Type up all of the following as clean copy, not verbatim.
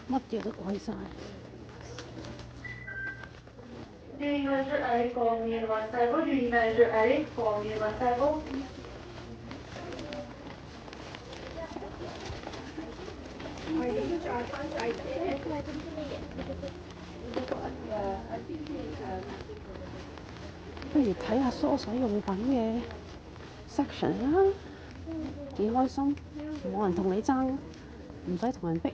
乜嘢都貴晒。第一个是 A 方面完赛后，第二是 A 方面完赛后。不如睇下梳洗用品嘅 section 啦，幾開心，冇人同你爭，唔使同人逼。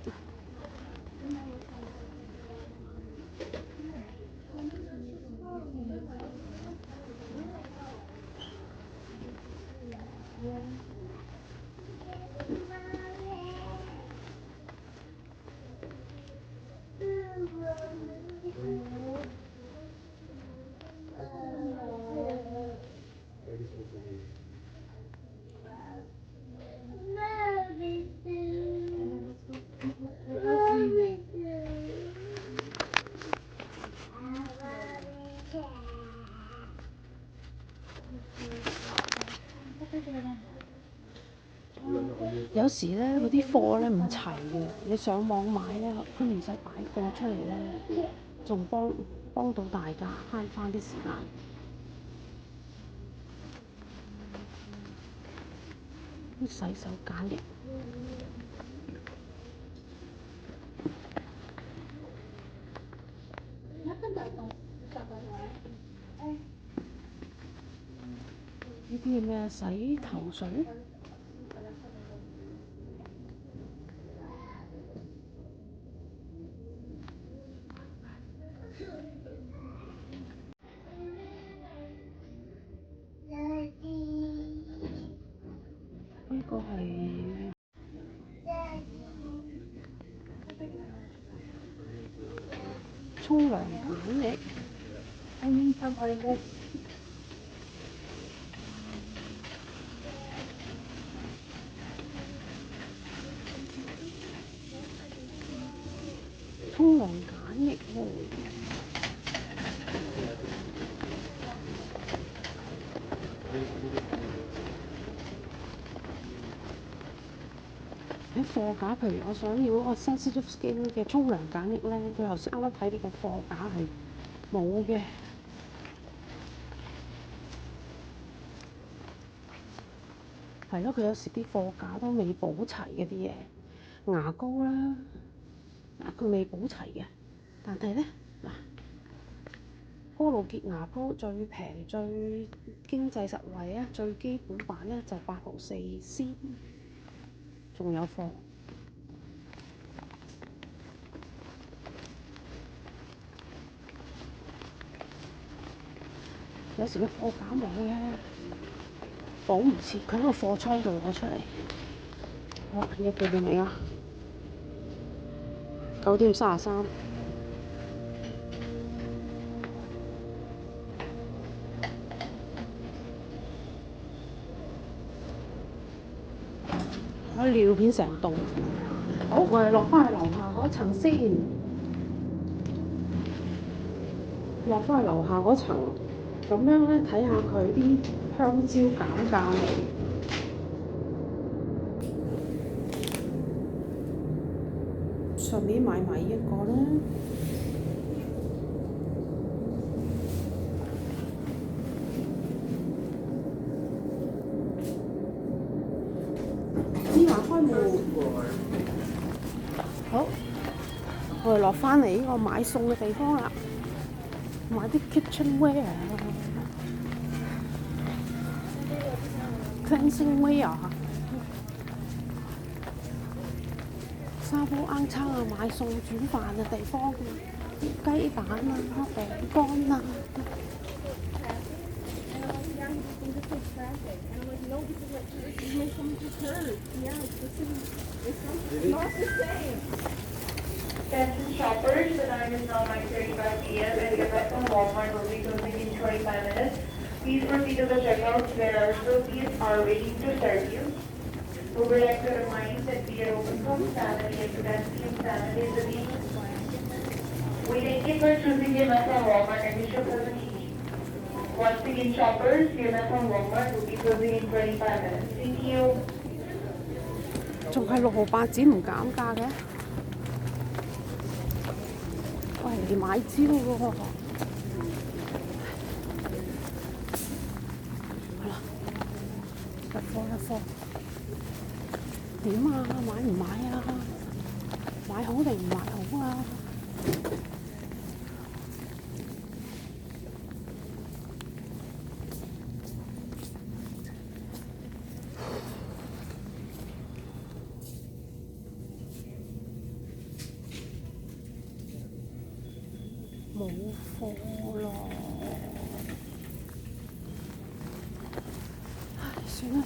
有時咧嗰啲貨咧唔齊嘅，你上網買咧，佢唔使擺貨出嚟咧，仲幫到大家慳翻啲時間。啲洗手梘液，呢啲係咩？洗頭水。呢個係沖涼梘液。沖涼梘液喎。喺貨架，譬如我想要嗰個 sensitive skin 嘅沖涼梘液咧，佢頭先啱啱睇呢個貨架係冇嘅。係咯，佢有時啲貨架都未補齊嗰啲嘢，牙膏啦，佢未補齊嘅。但係咧嗱，高露潔牙膏最平最經濟實惠啊，最基本版咧就8毫4仙，仲有貨。有時個貨架冇嘅，補唔切，佢喺個貨倉度攞出嚟。好，而家幾點嚟啊？9點33。我尿片成棟。好，我哋落翻去樓下嗰層先。落翻去樓下嗰層，咁樣咧睇下佢啲香蕉減價未？順便買埋一個啦。芝華開門。好，我哋落翻嚟呢個買餸嘅地方啦。買啲 kitchenware 啊 ，cleansing wear 沙煲罌罉啊，買餸煮飯嘅地方，雞蛋啊，餅乾啊。Attention shoppers, the time is now 9:35 p.m. and your back from Walmart will be closing in 25 minutes. Please proceed to the checkout where our associates are waiting to serve you. We would like to remind that we are open from 7 a.m. to 10 p.m. 7 days a week. We thank you for choosing your back from Walmart and wish you a pleasant evening. Once again, shoppers, your back from Walmart will be closing in 25 minutes. Thank you. 仲係6號8紙唔減價嘅？喂，嚟買蕉喎！好啦，一科。點啊？買唔買啊？買好定唔買好啊？冇貨咯！唉，算啦。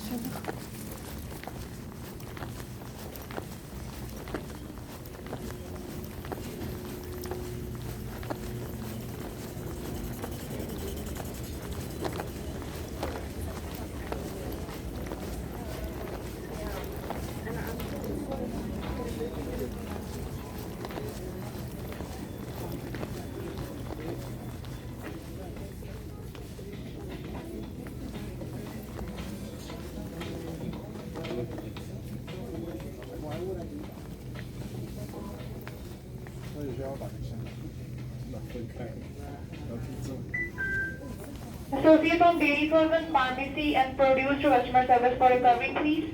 Associate from Dairy Frozen, Pharmacy and Produce to Customer Service for recovery, please.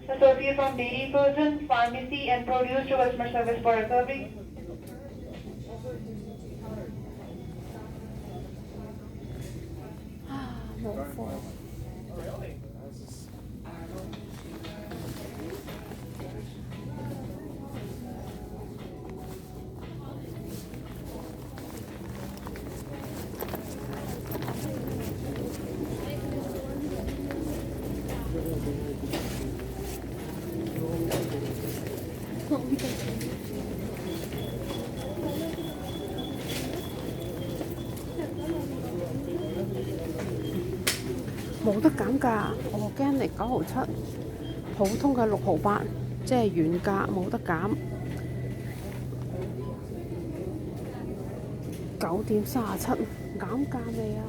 Associate from Dairy Frozen, Pharmacy and Produce to Customer Service for recovery.冇貨。冇得減價，我驚你9.7，普通嘅6.8，即係原價冇得減。9.37，減價未啊？